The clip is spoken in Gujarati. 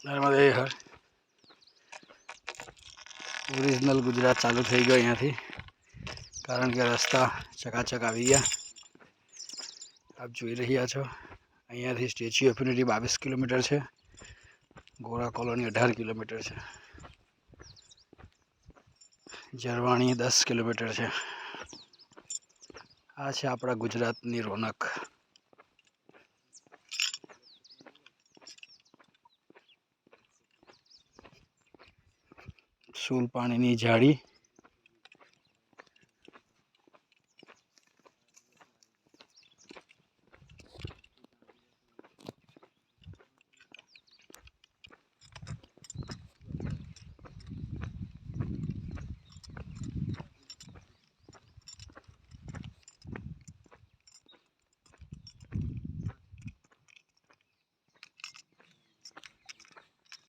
નર્મદે હર ઓરિજિનલ ગુજરાત ચાલુ થઈ ગયો અહીંયાથી, કારણ કે રસ્તા ચકાચક આવી ગયા. આપ જોઈ રહ્યા છો અહીંયાથી સ્ટેચ્યુ ઓફ યુનિટી 22 કિલોમીટર છે, ગોરા કોલોની 18 કિલોમીટર છે, ઝરવાણી 10 કિલોમીટર છે. આ છે આપણા ગુજરાતની રોનક. સૂલ પાણીની જાળી